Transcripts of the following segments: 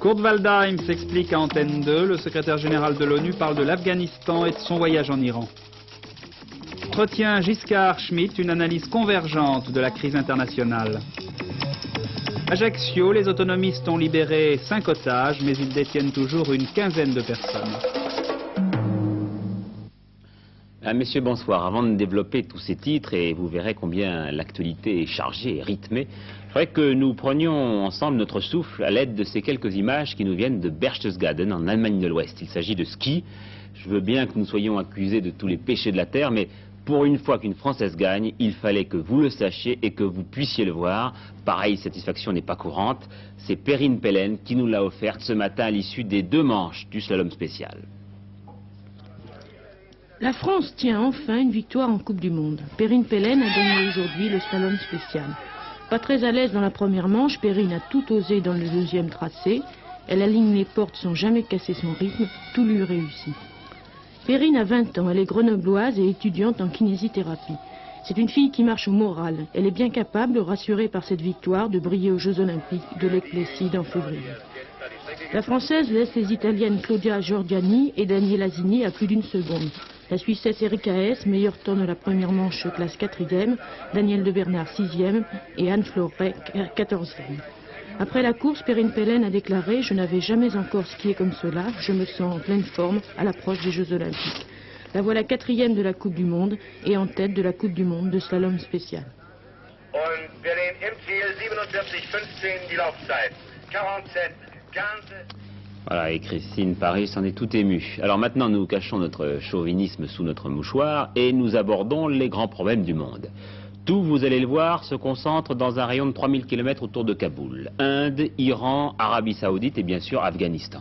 Kurt Waldheim s'explique à Antenne 2. Le secrétaire général de l'ONU parle de l'Afghanistan et de son voyage en Iran. Entretien Giscard-Schmitt, une analyse convergente de la crise internationale. Ajaccio, les autonomistes ont libéré 5 otages, mais ils détiennent toujours une quinzaine de personnes. Messieurs, bonsoir. Avant de développer tous ces titres, et vous verrez combien l'actualité est chargée et rythmée, je voudrais que nous prenions ensemble notre souffle à l'aide de ces quelques images qui nous viennent de Berchtesgaden, en Allemagne de l'Ouest. Il s'agit de ski. Je veux bien que nous soyons accusés de tous les péchés de la terre, mais pour une fois qu'une Française gagne, il fallait que vous le sachiez et que vous puissiez le voir. Pareille satisfaction n'est pas courante. C'est Perrine Pellen qui nous l'a offerte ce matin à l'issue des 2 manches du slalom spécial. La France tient enfin une victoire en Coupe du Monde. Perrine Pellen a gagné aujourd'hui le slalom spécial. Pas très à l'aise dans la première manche, Perrine a tout osé dans le deuxième tracé. Elle aligne les portes sans jamais casser son rythme, tout lui réussit. Perrine a 20 ans, elle est grenobloise et étudiante en kinésithérapie. C'est une fille qui marche au moral. Elle est bien capable, rassurée par cette victoire, de briller aux Jeux Olympiques de Lake Placid en février. La Française laisse les Italiennes Claudia Giorgiani et Daniela Zini à plus d'1 seconde. La Suissesse Erika Hess, meilleur temps de la première manche, classe 4e, Daniel de Bernard 6e et Anne Florey 14e. Après la course, Perrine Pellen a déclaré « Je n'avais jamais encore skié comme cela, je me sens en pleine forme à l'approche des Jeux Olympiques ». La voilà 4e de la Coupe du Monde et en tête de la Coupe du Monde de slalom spécial. Voilà, et Christine Paris s'en est tout émue. Alors maintenant, nous cachons notre chauvinisme sous notre mouchoir et nous abordons les grands problèmes du monde. Tout, vous allez le voir, se concentre dans un rayon de 3000 km autour de Kaboul. Inde, Iran, Arabie Saoudite et bien sûr Afghanistan.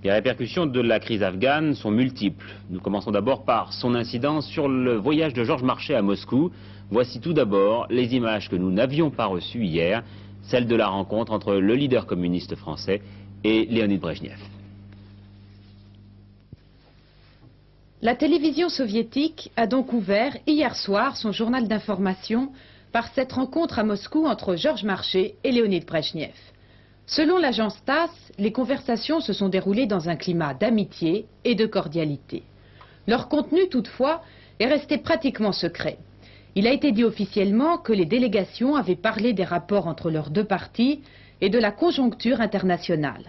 Les répercussions de la crise afghane sont multiples. Nous commençons d'abord par son incidence sur le voyage de Georges Marchais à Moscou. Voici tout d'abord les images que nous n'avions pas reçues hier, celles de la rencontre entre le leader communiste français et Léonid Brejnev. La télévision soviétique a donc ouvert hier soir son journal d'information par cette rencontre à Moscou entre Georges Marchais et Léonid Brejnev. Selon l'agence TASS, les conversations se sont déroulées dans un climat d'amitié et de cordialité. Leur contenu, toutefois, est resté pratiquement secret. Il a été dit officiellement que les délégations avaient parlé des rapports entre leurs 2 partis et de la conjoncture internationale.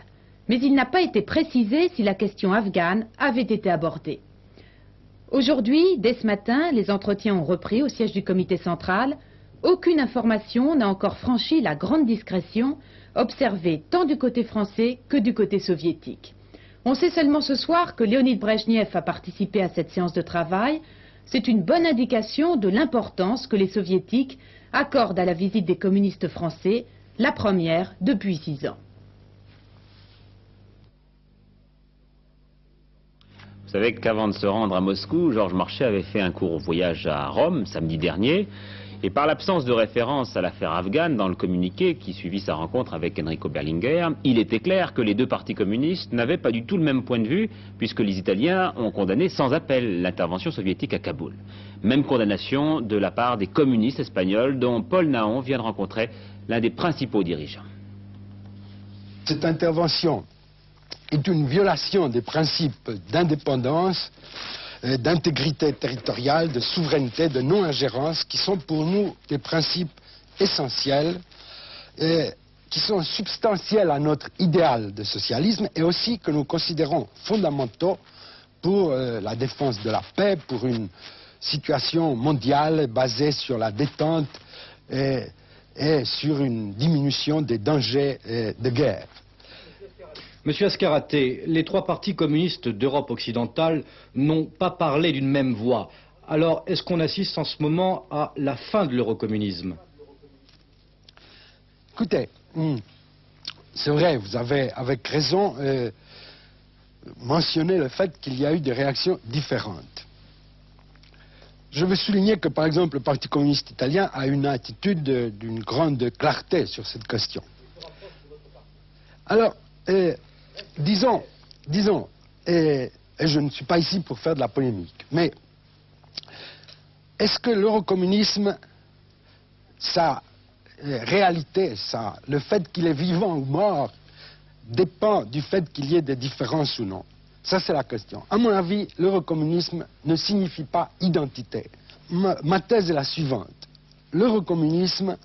Mais il n'a pas été précisé si la question afghane avait été abordée. Aujourd'hui, dès ce matin, les entretiens ont repris au siège du comité central. Aucune information n'a encore franchi la grande discrétion observée tant du côté français que du côté soviétique. On sait seulement ce soir que Léonid Brejnev a participé à cette séance de travail. C'est une bonne indication de l'importance que les soviétiques accordent à la visite des communistes français, la première depuis 6 ans. Vous savez qu'avant de se rendre à Moscou, Georges Marchais avait fait un court voyage à Rome samedi dernier. Et par l'absence de référence à l'affaire afghane dans le communiqué qui suivit sa rencontre avec Enrico Berlinguer, il était clair que les 2 partis communistes n'avaient pas du tout le même point de vue, puisque les Italiens ont condamné sans appel l'intervention soviétique à Kaboul. Même condamnation de la part des communistes espagnols, dont Paul Naon vient de rencontrer l'un des principaux dirigeants. Cette intervention est une violation des principes d'indépendance, d'intégrité territoriale, de souveraineté, de non-ingérence, qui sont pour nous des principes essentiels, qui sont substantiels à notre idéal de socialisme et aussi que nous considérons fondamentaux pour la défense de la paix, pour une situation mondiale basée sur la détente et sur une diminution des dangers de guerre. Monsieur Ascaraté, les 3 partis communistes d'Europe occidentale n'ont pas parlé d'une même voix. Alors, est-ce qu'on assiste en ce moment à la fin de l'eurocommunisme? Écoutez, c'est vrai, vous avez avec raison mentionné le fait qu'il y a eu des réactions différentes. Je veux souligner que, par exemple, le Parti communiste italien a une attitude d'une grande clarté sur cette question. Alors, disons, et je ne suis pas ici pour faire de la polémique, mais est-ce que l'eurocommunisme, sa réalité, le fait qu'il est vivant ou mort, dépend du fait qu'il y ait des différences ou non. Ça, c'est la question. À mon avis, l'eurocommunisme ne signifie pas identité. Ma thèse est la suivante. L'eurocommunisme,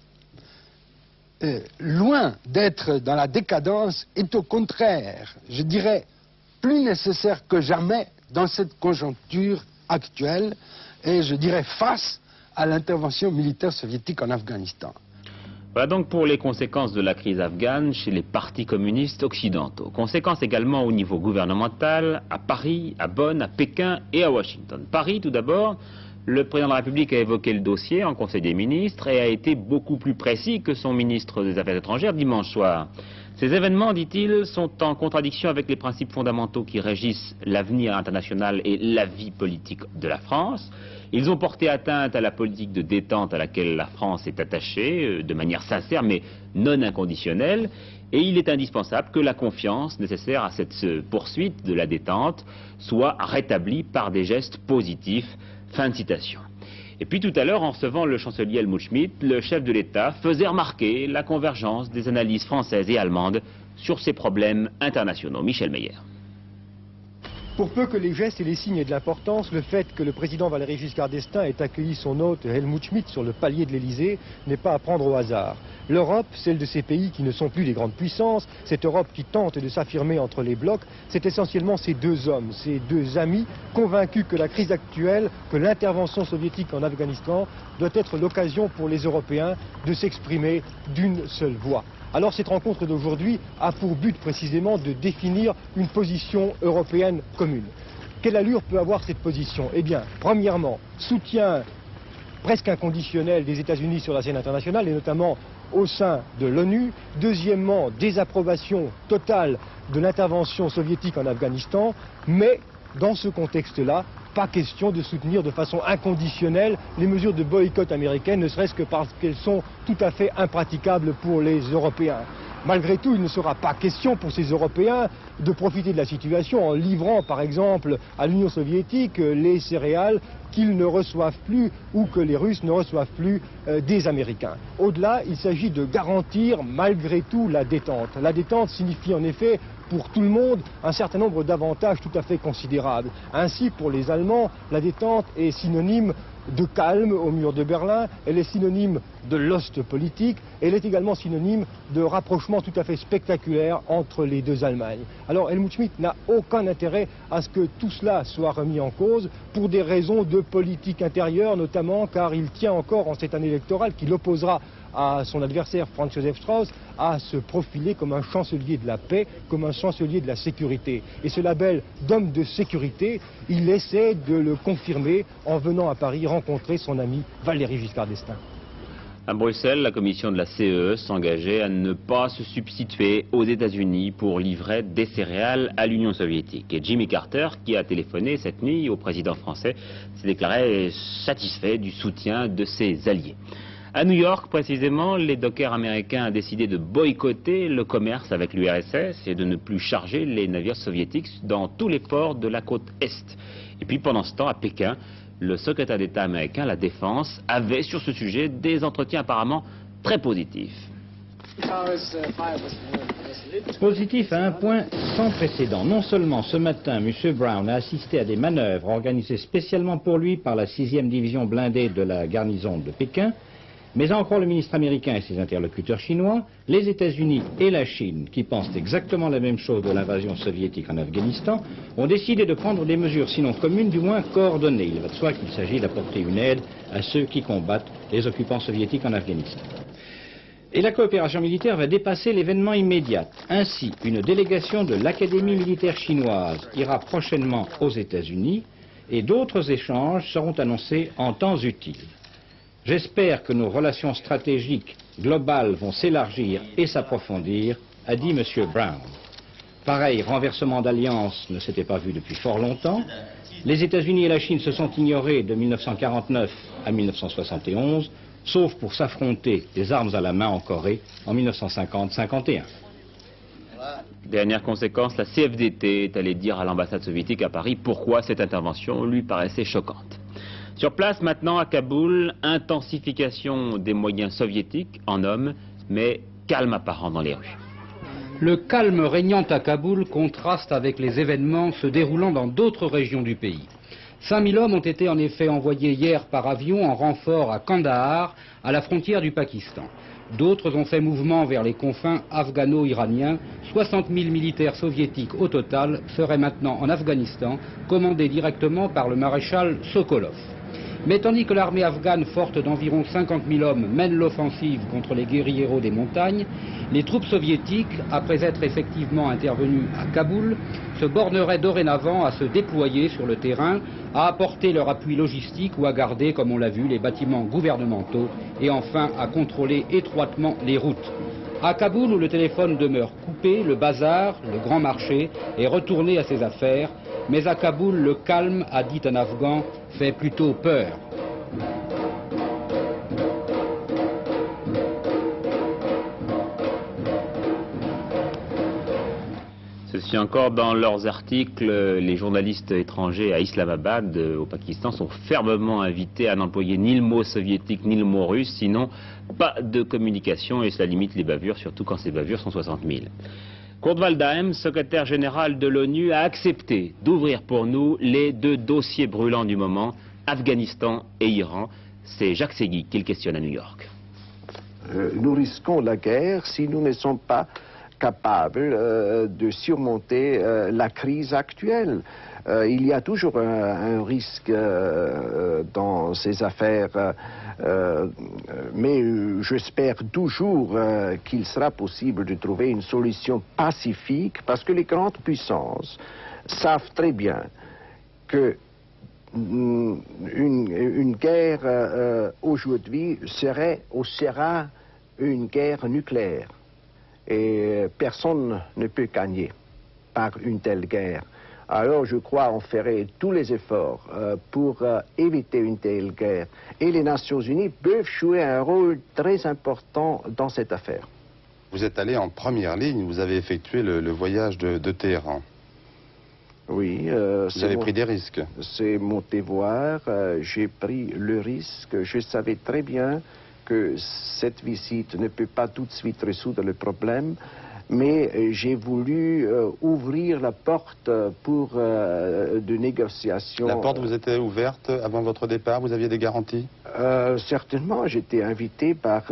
loin d'être dans la décadence, est au contraire, je dirais, plus nécessaire que jamais dans cette conjoncture actuelle, et je dirais face à l'intervention militaire soviétique en Afghanistan. Voilà donc pour les conséquences de la crise afghane chez les partis communistes occidentaux. Conséquences également au niveau gouvernemental, à Paris, à Bonn, à Pékin et à Washington. Paris, tout d'abord, le président de la République a évoqué le dossier en Conseil des ministres et a été beaucoup plus précis que son ministre des Affaires étrangères dimanche soir. Ces événements, dit-il, sont en contradiction avec les principes fondamentaux qui régissent l'avenir international et la vie politique de la France. Ils ont porté atteinte à la politique de détente à laquelle la France est attachée, de manière sincère mais non inconditionnelle, et il est indispensable que la confiance nécessaire à cette poursuite de la détente soit rétablie par des gestes positifs. Fin de citation. Et puis tout à l'heure, en recevant le chancelier Helmut Schmidt, le chef de l'État faisait remarquer la convergence des analyses françaises et allemandes sur ces problèmes internationaux. Michel Meyer. Pour peu que les gestes et les signes aient de l'importance, le fait que le président Valéry Giscard d'Estaing ait accueilli son hôte Helmut Schmidt sur le palier de l'Élysée n'est pas à prendre au hasard. L'Europe, celle de ces pays qui ne sont plus des grandes puissances, cette Europe qui tente de s'affirmer entre les blocs, c'est essentiellement ces deux hommes, ces deux amis, convaincus que la crise actuelle, que l'intervention soviétique en Afghanistan doit être l'occasion pour les Européens de s'exprimer d'une seule voix. Alors cette rencontre d'aujourd'hui a pour but précisément de définir une position européenne commune. Quelle allure peut avoir cette position? Eh bien, premièrement, soutien presque inconditionnel des États-Unis sur la scène internationale et notamment au sein de l'ONU. Deuxièmement, désapprobation totale de l'intervention soviétique en Afghanistan, mais dans ce contexte-là, pas question de soutenir de façon inconditionnelle les mesures de boycott américaines, ne serait-ce que parce qu'elles sont tout à fait impraticables pour les Européens. Malgré tout, il ne sera pas question pour ces Européens de profiter de la situation en livrant par exemple à l'Union soviétique les céréales qu'ils ne reçoivent plus ou que les Russes ne reçoivent plus des Américains. Au-delà, il s'agit de garantir malgré tout la détente. La détente signifie en effet pour tout le monde un certain nombre d'avantages tout à fait considérables. Ainsi, pour les Allemands, la détente est synonyme de calme au mur de Berlin, elle est synonyme de l'ost politique, elle est également synonyme de rapprochement tout à fait spectaculaire entre les deux Allemagnes. Alors Helmut Schmidt n'a aucun intérêt à ce que tout cela soit remis en cause pour des raisons de politique intérieure, notamment car il tient encore en cette année électorale qu'il opposera à son adversaire Franz Josef Strauß à se profiler comme un chancelier de la paix, comme un chancelier de la sécurité. Et ce label d'homme de sécurité, il essaie de le confirmer en venant à Paris rencontrer son ami Valéry Giscard d'Estaing. À Bruxelles, la commission de la CEE s'engageait à ne pas se substituer aux États-Unis pour livrer des céréales à l'Union soviétique. Et Jimmy Carter, qui a téléphoné cette nuit au président français, s'est déclaré satisfait du soutien de ses alliés. À New York, précisément, les dockers américains ont décidé de boycotter le commerce avec l'URSS et de ne plus charger les navires soviétiques dans tous les ports de la côte Est. Et puis pendant ce temps, à Pékin, le secrétaire d'État américain, la Défense, avait sur ce sujet des entretiens apparemment très positifs. Positif à un point sans précédent. Non seulement ce matin, M. Brown a assisté à des manœuvres organisées spécialement pour lui par la 6e division blindée de la garnison de Pékin, mais à en croire le ministre américain et ses interlocuteurs chinois, les États-Unis et la Chine, qui pensent exactement la même chose de l'invasion soviétique en Afghanistan, ont décidé de prendre des mesures sinon communes, du moins coordonnées. Il va de soi qu'il s'agit d'apporter une aide à ceux qui combattent les occupants soviétiques en Afghanistan. Et la coopération militaire va dépasser l'événement immédiat. Ainsi, une délégation de l'Académie militaire chinoise ira prochainement aux États-Unis et d'autres échanges seront annoncés en temps utile. J'espère que nos relations stratégiques globales vont s'élargir et s'approfondir, a dit M. Brown. Pareil renversement d'alliance ne s'était pas vu depuis fort longtemps. Les États-Unis et la Chine se sont ignorés de 1949 à 1971, sauf pour s'affronter des armes à la main en Corée en 1950-51. Dernière conséquence, la CFDT est allée dire à l'ambassade soviétique à Paris pourquoi cette intervention lui paraissait choquante. Sur place maintenant à Kaboul, intensification des moyens soviétiques en hommes, mais calme apparent dans les rues. Le calme régnant à Kaboul contraste avec les événements se déroulant dans d'autres régions du pays. 5000 hommes ont été en effet envoyés hier par avion en renfort à Kandahar, à la frontière du Pakistan. D'autres ont fait mouvement vers les confins afghano-iraniens. 60 000 militaires soviétiques au total seraient maintenant en Afghanistan, commandés directement par le maréchal Sokolov. Mais tandis que l'armée afghane forte d'environ 50 000 hommes mène l'offensive contre les guérilleros des montagnes, les troupes soviétiques, après être effectivement intervenues à Kaboul, se borneraient dorénavant à se déployer sur le terrain, à apporter leur appui logistique ou à garder, comme on l'a vu, les bâtiments gouvernementaux et enfin à contrôler étroitement les routes. À Kaboul, où le téléphone demeure coupé, le bazar, le grand marché, est retourné à ses affaires. Mais à Kaboul, le calme, a dit un Afghan, fait plutôt peur. Ceci encore, dans leurs articles, les journalistes étrangers à Islamabad, au Pakistan, sont fermement invités à n'employer ni le mot soviétique ni le mot russe, sinon pas de communication, et cela limite les bavures, surtout quand ces bavures sont 60 000. Kurt Waldheim, secrétaire général de l'ONU, a accepté d'ouvrir pour nous les deux dossiers brûlants du moment, Afghanistan et Iran. C'est Jacques Segui qui le questionne à New York. Nous risquons la guerre si nous ne sommes pas capables de surmonter la crise actuelle. Il y a toujours un risque dans ces affaires, mais j'espère toujours qu'il sera possible de trouver une solution pacifique, parce que les grandes puissances savent très bien que une guerre aujourd'hui sera une guerre nucléaire. Et personne ne peut gagner par une telle guerre. Alors je crois qu'on ferait tous les efforts pour éviter une telle guerre. Et les Nations Unies peuvent jouer un rôle très important dans cette affaire. Vous êtes allé en première ligne, vous avez effectué le voyage de Téhéran. Oui. Vous avez pris des risques. C'est mon devoir, j'ai pris le risque. Je savais très bien que cette visite ne peut pas tout de suite résoudre le problème, mais j'ai voulu ouvrir la porte pour de négociations. La porte vous était ouverte avant votre départ? Vous aviez des garanties? Certainement, j'étais invité par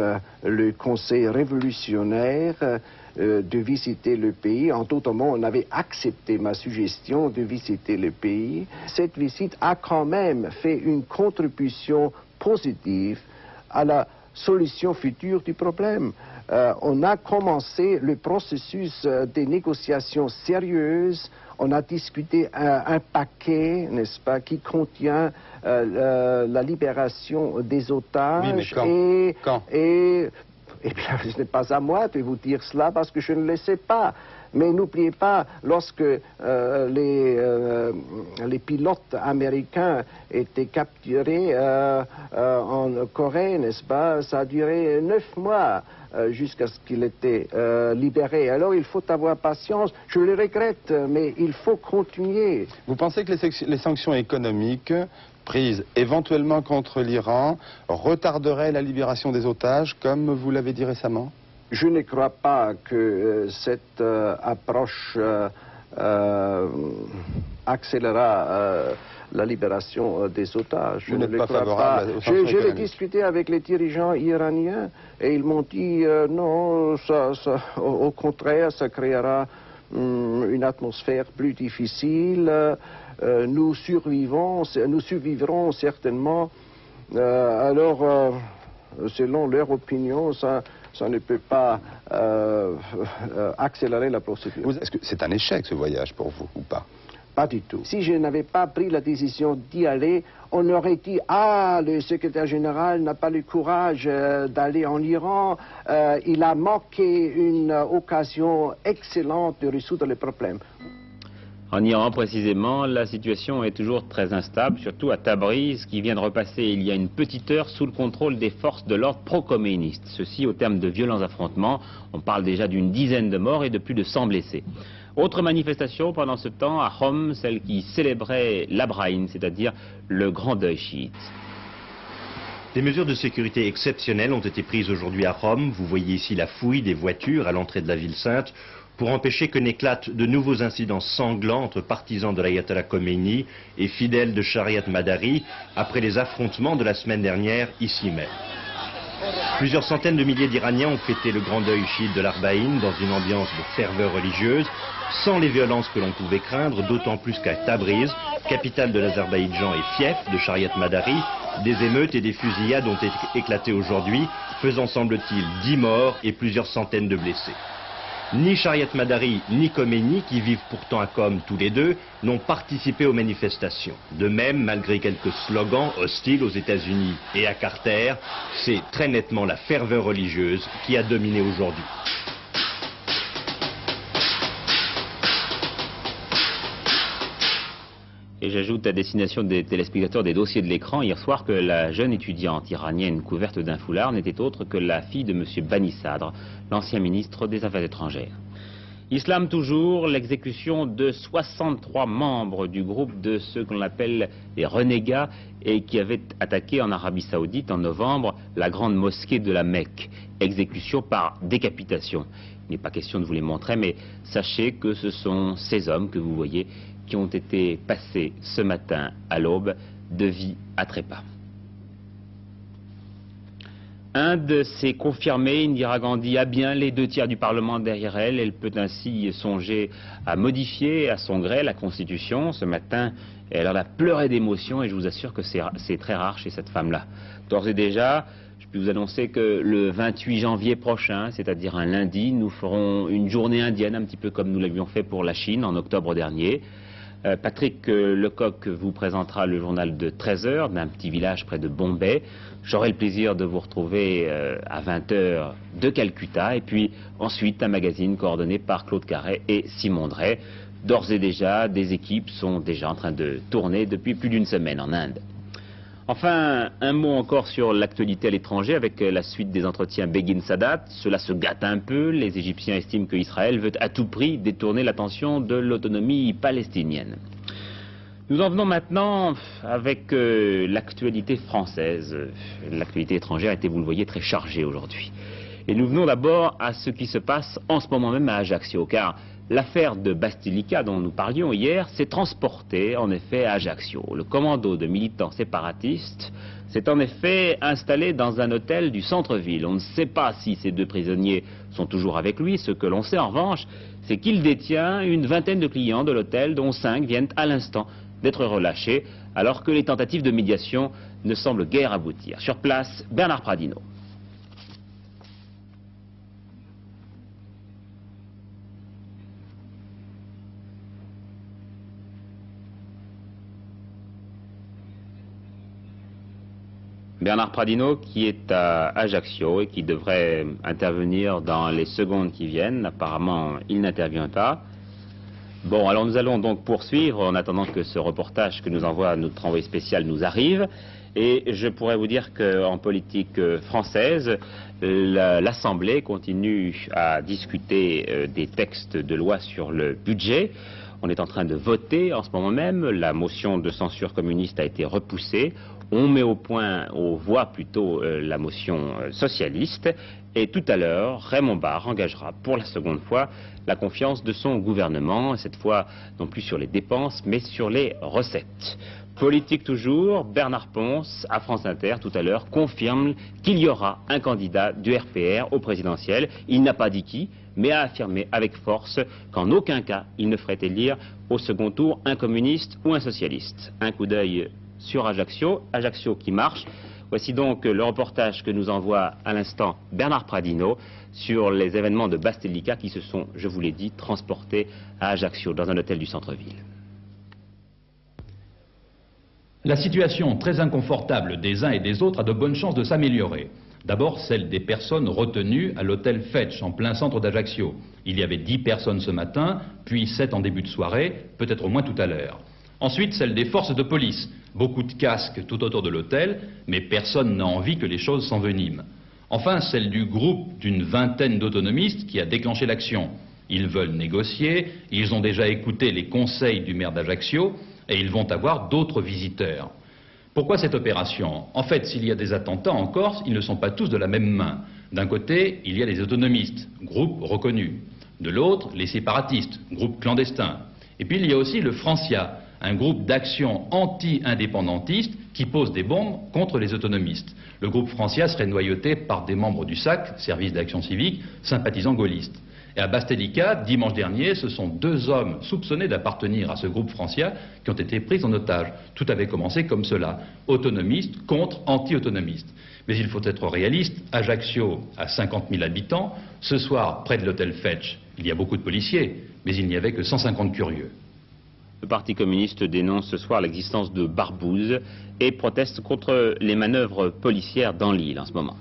le Conseil révolutionnaire de visiter le pays. En tout moment, on avait accepté ma suggestion de visiter le pays. Cette visite a quand même fait une contribution positive à la solution future du problème. On a commencé le processus des négociations sérieuses. On a discuté un paquet, n'est-ce pas, qui contient la libération des otages. Oui, mais quand? Eh bien, ce n'est pas à moi de vous dire cela parce que je ne le sais pas. Mais n'oubliez pas, lorsque les pilotes américains étaient capturés en Corée, n'est-ce pas, ça a duré 9 mois jusqu'à ce qu'il était libéré. Alors il faut avoir patience. Je le regrette, mais il faut continuer. Vous pensez que les sanctions économiques prises éventuellement contre l'Iran retarderaient la libération des otages, comme vous l'avez dit récemment? Je ne crois pas que cette approche accélérera la libération des otages. Vous n'êtes pas favorable aux sanctions économiques? Je l'ai discuté avec les dirigeants iraniens et ils m'ont dit non, au contraire, ça créera une atmosphère plus difficile. Nous survivrons certainement. Alors, selon leur opinion, ça ne peut pas accélérer la procédure. Est-ce que c'est un échec ce voyage pour vous ou pas? Pas du tout. Si je n'avais pas pris la décision d'y aller, on aurait dit « Ah, le secrétaire général n'a pas le courage d'aller en Iran, il a manqué une occasion excellente de résoudre le problème. » En Iran, précisément, la situation est toujours très instable, surtout à Tabriz, qui vient de repasser il y a une petite heure sous le contrôle des forces de l'ordre pro-communistes. Ceci au terme de violents affrontements. On parle déjà d'une dizaine de morts et de plus de 100 blessés. Autre manifestation pendant ce temps à Qom, celle qui célébrait l'Abraïn, c'est-à-dire le grand deuil chiite. Des mesures de sécurité exceptionnelles ont été prises aujourd'hui à Rome. Vous voyez ici la fouille des voitures à l'entrée de la ville sainte pour empêcher que n'éclatent de nouveaux incidents sanglants entre partisans de l'ayatollah Khomeini et fidèles de Shariat Madari après les affrontements de la semaine dernière ici même. Plusieurs centaines de milliers d'Iraniens ont fêté le grand deuil chiite de l'Arbaïn dans une ambiance de ferveur religieuse, sans les violences que l'on pouvait craindre, d'autant plus qu'à Tabriz, capitale de l'Azerbaïdjan et fief de Shariat Madari, des émeutes et des fusillades ont éclaté aujourd'hui, faisant semble-t-il 10 morts et plusieurs centaines de blessés. Ni Shariat Madari ni Khomeini, qui vivent pourtant à Qom tous les deux, n'ont participé aux manifestations. De même, malgré quelques slogans hostiles aux États-Unis et à Carter, c'est très nettement la ferveur religieuse qui a dominé aujourd'hui. Et j'ajoute à destination des téléspectateurs des dossiers de l'écran hier soir que la jeune étudiante iranienne couverte d'un foulard n'était autre que la fille de M. Bani Sadr, l'ancien ministre des Affaires étrangères. Islam toujours, l'exécution de 63 membres du groupe de ceux qu'on appelle les renégats et qui avaient attaqué en Arabie Saoudite en novembre la grande mosquée de la Mecque. Exécution par décapitation. Il n'est pas question de vous les montrer, mais sachez que ce sont ces hommes que vous voyez qui ont été passés ce matin à l'aube de vie à trépas. Inde s'est confirmée, Indira Gandhi a bien les 2/3 du Parlement derrière elle. Elle peut ainsi songer à modifier à son gré la Constitution. Ce matin, elle en a pleuré d'émotion et je vous assure que c'est très rare chez cette femme-là. D'ores et déjà, je peux vous annoncer que le 28 janvier prochain, c'est-à-dire un lundi, nous ferons une journée indienne, un petit peu comme nous l'avions fait pour la Chine en octobre dernier. Patrick Lecoq vous présentera le journal de 13 h d'un petit village près de Bombay. J'aurai le plaisir de vous retrouver à 20 h de Calcutta. Et puis ensuite un magazine coordonné par Claude Carré et Simon Drey. D'ores et déjà, des équipes sont déjà en train de tourner depuis plus d'une semaine en Inde. Enfin, un mot encore sur l'actualité à l'étranger avec la suite des entretiens Begin-Sadat. Cela se gâte un peu. Les Égyptiens estiment qu'Israël veut à tout prix détourner l'attention de l'autonomie palestinienne. Nous en venons maintenant avec l'actualité française. L'actualité étrangère était, vous le voyez, très chargée aujourd'hui. Et nous venons d'abord à ce qui se passe en ce moment même à Ajaccio, car l'affaire de Bastilica dont nous parlions hier s'est transportée en effet à Ajaccio. Le commando de militants séparatistes s'est en effet installé dans un hôtel du centre-ville. On ne sait pas si ces 2 prisonniers sont toujours avec lui. Ce que l'on sait en revanche, c'est qu'il détient une vingtaine de clients de l'hôtel, dont 5 viennent à l'instant d'être relâchés, alors que les tentatives de médiation ne semblent guère aboutir. Sur place, Bernard Pradino. Bernard Pradino qui est à Ajaccio et qui devrait intervenir dans les secondes qui viennent. Apparemment, il n'intervient pas. Bon, alors nous allons donc poursuivre en attendant que ce reportage que nous envoie notre envoyé spécial nous arrive. Et je pourrais vous dire qu'en politique française, l'Assemblée continue à discuter des textes de loi sur le budget. On est en train de voter en ce moment même. La motion de censure communiste a été repoussée. On met au point, aux voix plutôt, la motion socialiste. Et tout à l'heure, Raymond Barre engagera pour la seconde fois la confiance de son gouvernement, cette fois non plus sur les dépenses, mais sur les recettes. Politique toujours, Bernard Ponce, à France Inter, tout à l'heure, confirme qu'il y aura un candidat du RPR au présidentiel. Il n'a pas dit qui, mais a affirmé avec force qu'en aucun cas il ne ferait élire au second tour un communiste ou un socialiste. Un coup d'œil sur Ajaccio, Ajaccio qui marche. Voici donc le reportage que nous envoie à l'instant Bernard Pradino sur les événements de Bastilica qui se sont, je vous l'ai dit, transportés à Ajaccio, dans un hôtel du centre-ville. La situation très inconfortable des uns et des autres a de bonnes chances de s'améliorer. D'abord, celle des personnes retenues à l'hôtel Fetch, en plein centre d'Ajaccio. Il y avait 10 personnes ce matin, puis 7 en début de soirée, peut-être moins tout à l'heure. Ensuite, celle des forces de police. Beaucoup de casques tout autour de l'hôtel, mais personne n'a envie que les choses s'enveniment. Enfin, celle du groupe d'une vingtaine d'autonomistes qui a déclenché l'action. Ils veulent négocier, ils ont déjà écouté les conseils du maire d'Ajaccio, et ils vont avoir d'autres visiteurs. Pourquoi cette opération? En fait, s'il y a des attentats en Corse, ils ne sont pas tous de la même main. D'un côté, il y a les autonomistes, groupe reconnu. De l'autre, les séparatistes, groupe clandestin. Et puis il y a aussi le Francia, un groupe d'action anti-indépendantiste qui pose des bombes contre les autonomistes. Le groupe Francia serait noyauté par des membres du SAC, service d'action civique, sympathisants gaullistes. Et à Bastelica, dimanche dernier, ce sont 2 hommes soupçonnés d'appartenir à ce groupe Francia qui ont été pris en otage. Tout avait commencé comme cela, autonomistes contre anti-autonomistes. Mais il faut être réaliste, Ajaccio a 50 000 habitants, ce soir, près de l'hôtel Fetch, il y a beaucoup de policiers, mais il n'y avait que 150 curieux. Le Parti communiste dénonce ce soir l'existence de barbouzes et proteste contre les manœuvres policières dans l'île en ce moment.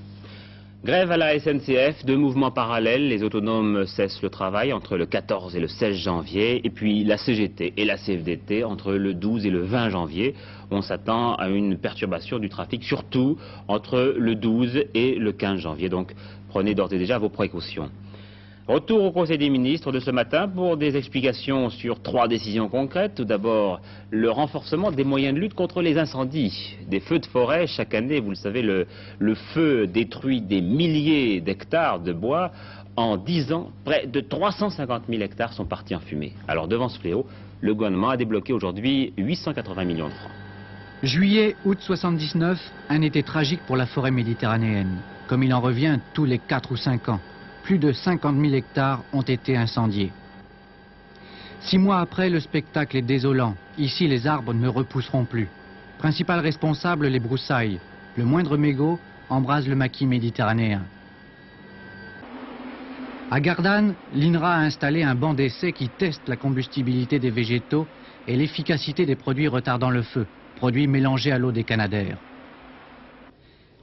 Grève à la SNCF, 2 mouvements parallèles, les autonomes cessent le travail entre le 14 et le 16 janvier, et puis la CGT et la CFDT entre le 12 et le 20 janvier. On s'attend à une perturbation du trafic, surtout entre le 12 et le 15 janvier, donc prenez d'ores et déjà vos précautions. Retour au Conseil des ministres de ce matin pour des explications sur 3 décisions concrètes. Tout d'abord, le renforcement des moyens de lutte contre les incendies. Des feux de forêt, chaque année, vous le savez, le feu détruit des milliers d'hectares de bois. En 10 ans, près de 350 000 hectares sont partis en fumée. Alors devant ce fléau, le gouvernement a débloqué aujourd'hui 880 millions de francs. Juillet, août 79, un été tragique pour la forêt méditerranéenne, comme il en revient tous les 4 ou 5 ans. Plus de 50 000 hectares ont été incendiés. 6 mois après, le spectacle est désolant. Ici, les arbres ne repousseront plus. Principal responsable, les broussailles. Le moindre mégot embrase le maquis méditerranéen. À Gardanne, l'INRA a installé un banc d'essai qui teste la combustibilité des végétaux et l'efficacité des produits retardant le feu, produits mélangés à l'eau des canadaires.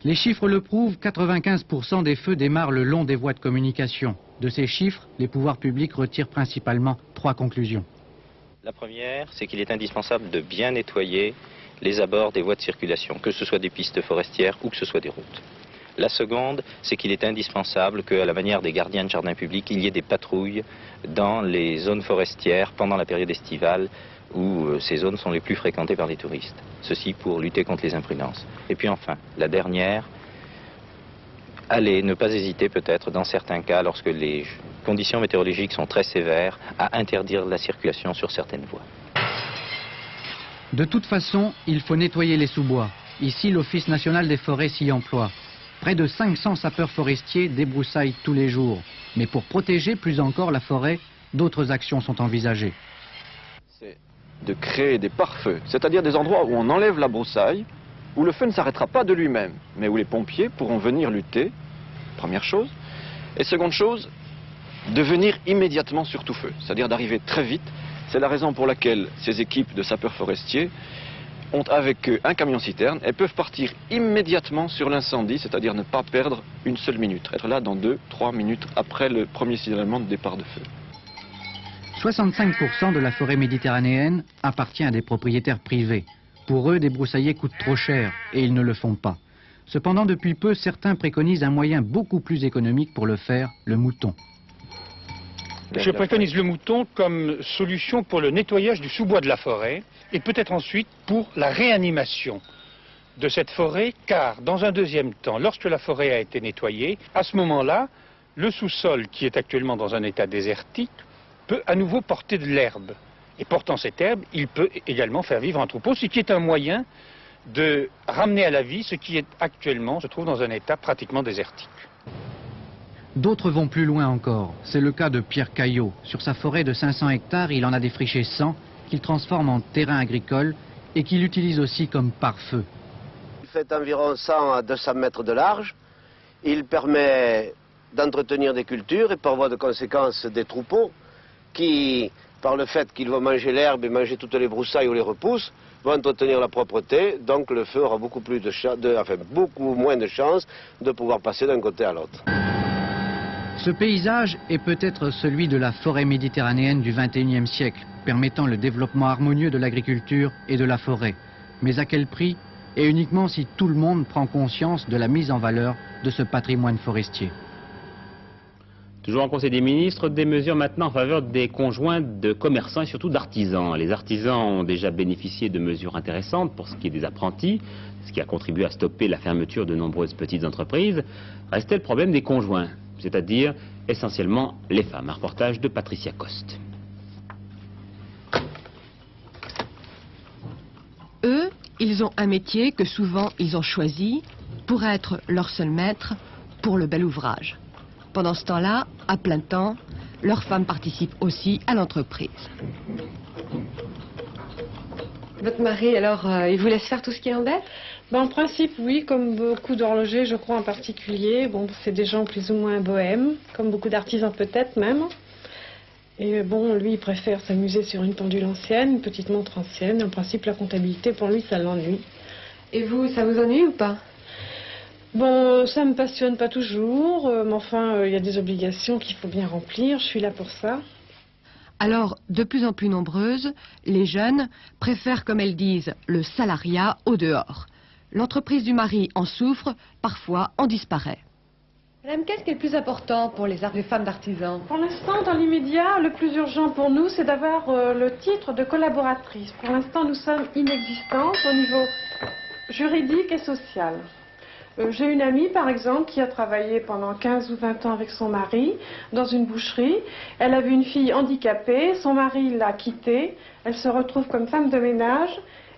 Les chiffres le prouvent, 95% des feux démarrent le long des voies de communication. De ces chiffres, les pouvoirs publics retirent principalement 3 conclusions. La première, c'est qu'il est indispensable de bien nettoyer les abords des voies de circulation, que ce soit des pistes forestières ou que ce soit des routes. La seconde, c'est qu'il est indispensable qu'à la manière des gardiens de jardins publics, il y ait des patrouilles dans les zones forestières pendant la période estivale, où ces zones sont les plus fréquentées par les touristes. Ceci pour lutter contre les imprudences. Et puis enfin, la dernière, ne pas hésiter peut-être dans certains cas, lorsque les conditions météorologiques sont très sévères, à interdire la circulation sur certaines voies. De toute façon, il faut nettoyer les sous-bois. Ici, l'Office national des forêts s'y emploie. Près de 500 sapeurs forestiers débroussaillent tous les jours. Mais pour protéger plus encore la forêt, d'autres actions sont envisagées. De créer des pare-feux, c'est-à-dire des endroits où on enlève la broussaille, où le feu ne s'arrêtera pas de lui-même, mais où les pompiers pourront venir lutter, première chose. Et seconde chose, de venir immédiatement sur tout feu, c'est-à-dire d'arriver très vite. C'est la raison pour laquelle ces équipes de sapeurs forestiers ont avec eux un camion-citerne et peuvent partir immédiatement sur l'incendie, c'est-à-dire ne pas perdre une seule minute, être là dans 2-3 minutes après le premier signalement de départ de feu. 65% de la forêt méditerranéenne appartient à des propriétaires privés. Pour eux, débroussailler coûte trop cher et ils ne le font pas. Cependant, depuis peu, certains préconisent un moyen beaucoup plus économique pour le faire, le mouton. Je préconise le mouton comme solution pour le nettoyage du sous-bois de la forêt et peut-être ensuite pour la réanimation de cette forêt, car dans un deuxième temps, lorsque la forêt a été nettoyée, à ce moment-là, le sous-sol qui est actuellement dans un état désertique peut à nouveau porter de l'herbe. Et portant cette herbe, il peut également faire vivre un troupeau, ce qui est un moyen de ramener à la vie ce qui est actuellement, se trouve dans un état pratiquement désertique. D'autres vont plus loin encore. C'est le cas de Pierre Caillot. Sur sa forêt de 500 hectares, il en a défriché 100 qu'il transforme en terrain agricole et qu'il utilise aussi comme pare-feu. Il fait environ 100 à 200 mètres de large. Il permet d'entretenir des cultures et par voie de conséquence des troupeaux qui, par le fait qu'ils vont manger l'herbe et manger toutes les broussailles ou les repousses, vont entretenir la propreté, donc le feu aura beaucoup moins de chances de pouvoir passer d'un côté à l'autre. Ce paysage est peut-être celui de la forêt méditerranéenne du XXIe siècle, permettant le développement harmonieux de l'agriculture et de la forêt. Mais à quel prix? Et uniquement si tout le monde prend conscience de la mise en valeur de ce patrimoine forestier. Toujours en Conseil des ministres, des mesures maintenant en faveur des conjoints de commerçants et surtout d'artisans. Les artisans ont déjà bénéficié de mesures intéressantes pour ce qui est des apprentis, ce qui a contribué à stopper la fermeture de nombreuses petites entreprises. Restait le problème des conjoints, c'est-à-dire essentiellement les femmes. Un reportage de Patricia Coste. Eux, ils ont un métier que souvent ils ont choisi pour être leur seul maître pour le bel ouvrage. Pendant ce temps-là, à plein temps, leurs femmes participent aussi à l'entreprise. Votre mari, alors, il vous laisse faire tout ce qui embête? En principe, oui, comme beaucoup d'horlogers, je crois en particulier. Bon, c'est des gens plus ou moins bohèmes, comme beaucoup d'artisans peut-être même. Et bon, lui, il préfère s'amuser sur une pendule ancienne, une petite montre ancienne. En principe, la comptabilité, pour lui, ça l'ennuie. Et vous, ça vous ennuie ou pas? Bon, ça me passionne pas toujours, mais enfin, il y a des obligations qu'il faut bien remplir. Je suis là pour ça. Alors, de plus en plus nombreuses, les jeunes préfèrent, comme elles disent, le salariat au dehors. L'entreprise du mari en souffre, parfois en disparaît. Madame, qu'est-ce qui est le plus important pour les femmes d'artisans? Pour l'instant, dans l'immédiat, le plus urgent pour nous, c'est d'avoir le titre de collaboratrice. Pour l'instant, nous sommes inexistantes au niveau juridique et social. J'ai une amie, par exemple, qui a travaillé pendant 15 ou 20 ans avec son mari dans une boucherie. Elle avait une fille handicapée, son mari l'a quittée. Elle se retrouve comme femme de ménage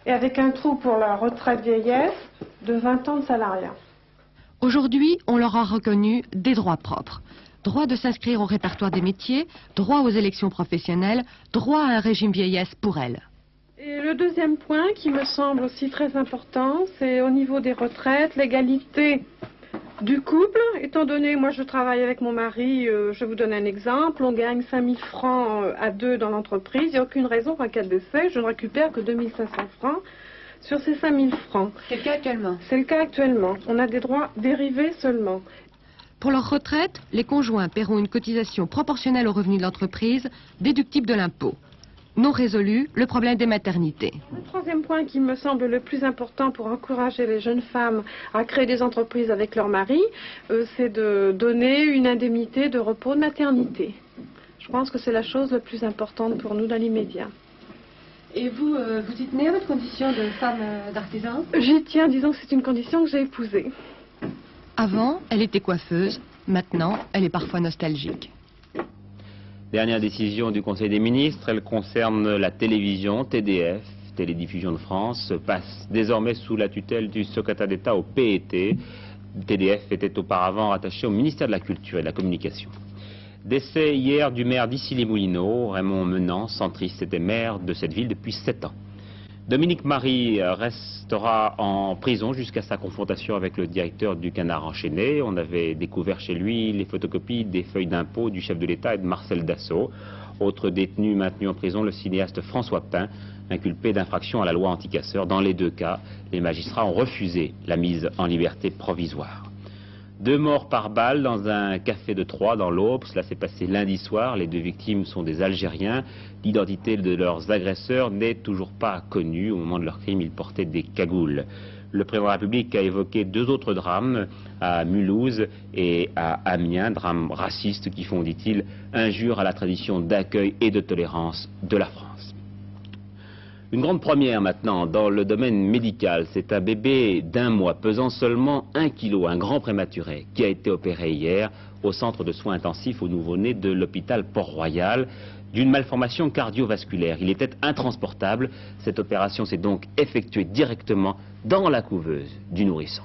et avec un trou pour la retraite vieillesse de 20 ans de salariat. Aujourd'hui, on leur a reconnu des droits propres. Droit de s'inscrire au répertoire des métiers, droit aux élections professionnelles, droit à un régime vieillesse pour elles. Et le deuxième point qui me semble aussi très important, c'est au niveau des retraites, l'égalité du couple. Étant donné, moi je travaille avec mon mari, je vous donne un exemple, on gagne 5 000 francs à deux dans l'entreprise, il n'y a aucune raison qu'en cas de décès, je ne récupère que 2 500 francs sur ces 5 000 francs. C'est le cas actuellement? C'est le cas actuellement. On a des droits dérivés seulement. Pour leur retraite, les conjoints paieront une cotisation proportionnelle aux revenus de l'entreprise, déductible de l'impôt. Non résolu, le problème des maternités. Le troisième point qui me semble le plus important pour encourager les jeunes femmes à créer des entreprises avec leur mari, c'est de donner une indemnité de repos de maternité. Je pense que c'est la chose la plus importante pour nous dans l'immédiat. Et vous, vous y tenez à votre condition de femme d'artisan? J'y tiens, disons que c'est une condition que j'ai épousée. Avant, elle était coiffeuse, maintenant, elle est parfois nostalgique. Dernière décision du Conseil des ministres, elle concerne la télévision. TDF, Télédiffusion de France, passe désormais sous la tutelle du secrétaire d'État au PET. TDF était auparavant rattaché au ministère de la Culture et de la Communication. Décès hier du maire d'Issy-les-Moulineaux, Raymond Menant, centriste, était maire de cette ville depuis 7 ans. Dominique Marie restera en prison jusqu'à sa confrontation avec le directeur du Canard enchaîné. On avait découvert chez lui les photocopies des feuilles d'impôt du chef de l'État et de Marcel Dassault. Autre détenu maintenu en prison, le cinéaste François Pin, inculpé d'infraction à la loi anti-casseurs. Dans les deux cas, les magistrats ont refusé la mise en liberté provisoire. 2 morts par balle dans un café de Troyes dans l'Aube. Cela s'est passé lundi soir. Les 2 victimes sont des Algériens. L'identité de leurs agresseurs n'est toujours pas connue. Au moment de leur crime, ils portaient des cagoules. Le président de la République a évoqué 2 autres drames à Mulhouse et à Amiens, drames racistes qui font, dit-il, injure à la tradition d'accueil et de tolérance de la France. Une grande première maintenant dans le domaine médical, c'est un bébé d'1 mois pesant seulement 1 kg, un grand prématuré, qui a été opéré hier au centre de soins intensifs au nouveau-né de l'hôpital Port-Royal d'une malformation cardiovasculaire. Il était intransportable. Cette opération s'est donc effectuée directement dans la couveuse du nourrisson.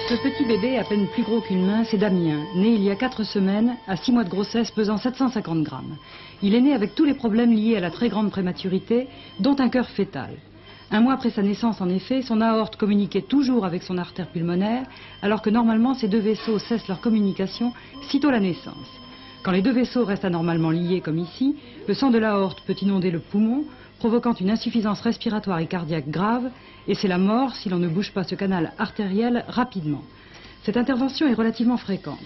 Ce petit bébé, à peine plus gros qu'une main, c'est Damien, né il y a 4 semaines, à 6 mois de grossesse, pesant 750 grammes. Il est né avec tous les problèmes liés à la très grande prématurité, dont un cœur fœtal. 1 mois après sa naissance, en effet, son aorte communiquait toujours avec son artère pulmonaire, alors que normalement ces 2 vaisseaux cessent leur communication sitôt la naissance. Quand les 2 vaisseaux restent anormalement liés, comme ici, le sang de l'aorte peut inonder le poumon, provoquant une insuffisance respiratoire et cardiaque grave, et c'est la mort si l'on ne bouge pas ce canal artériel rapidement. Cette intervention est relativement fréquente.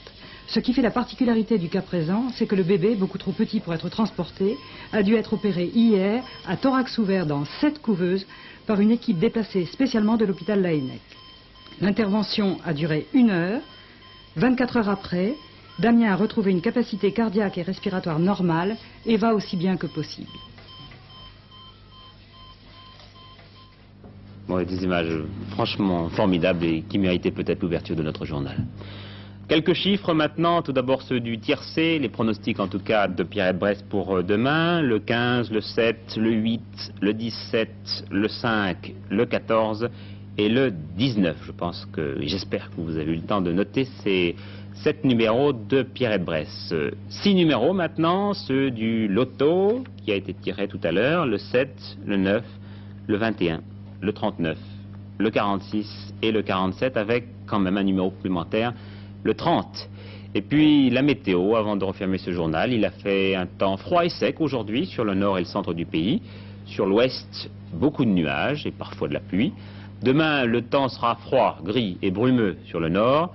Ce qui fait la particularité du cas présent, c'est que le bébé, beaucoup trop petit pour être transporté, a dû être opéré hier, à thorax ouvert dans 7 couveuses, par une équipe déplacée spécialement de l'hôpital Laennec. L'intervention a duré 1 heure. 24 heures après, Damien a retrouvé une capacité cardiaque et respiratoire normale et va aussi bien que possible. Bon, des images franchement formidables et qui méritaient peut-être l'ouverture de notre journal. Quelques chiffres maintenant, tout d'abord ceux du tiercé, les pronostics en tout cas de Pierre-Brest pour demain, le 15, le 7, le 8, le 17, le 5, le 14 et le 19. J'espère que vous avez eu le temps de noter ces 7 numéros de Pierre-Brest. 6 numéros maintenant, ceux du loto qui a été tiré tout à l'heure, le 7, le 9, le 21, le 39, le 46 et le 47 avec quand même un numéro supplémentaire, le 30. Et puis la météo, avant de refermer ce journal, il a fait un temps froid et sec aujourd'hui sur le nord et le centre du pays. Sur l'ouest, beaucoup de nuages et parfois de la pluie. Demain, le temps sera froid, gris et brumeux sur le nord.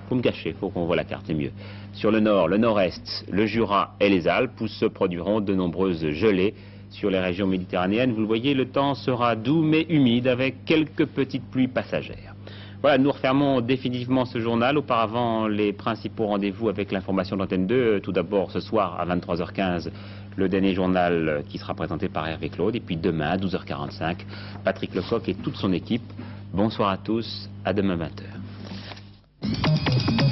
Faut me cacher, faut qu'on voit la carte, c'est mieux. Sur le nord, le nord-est, le Jura et les Alpes, où se produiront de nombreuses gelées. Sur les régions méditerranéennes, vous le voyez, le temps sera doux mais humide avec quelques petites pluies passagères. Voilà, nous refermons définitivement ce journal. Auparavant, les principaux rendez-vous avec l'information d'Antenne 2. Tout d'abord, ce soir à 23h15, le dernier journal qui sera présenté par Hervé Claude. Et puis demain à 12h45, Patrick Lecoq et toute son équipe. Bonsoir à tous, à demain 20h.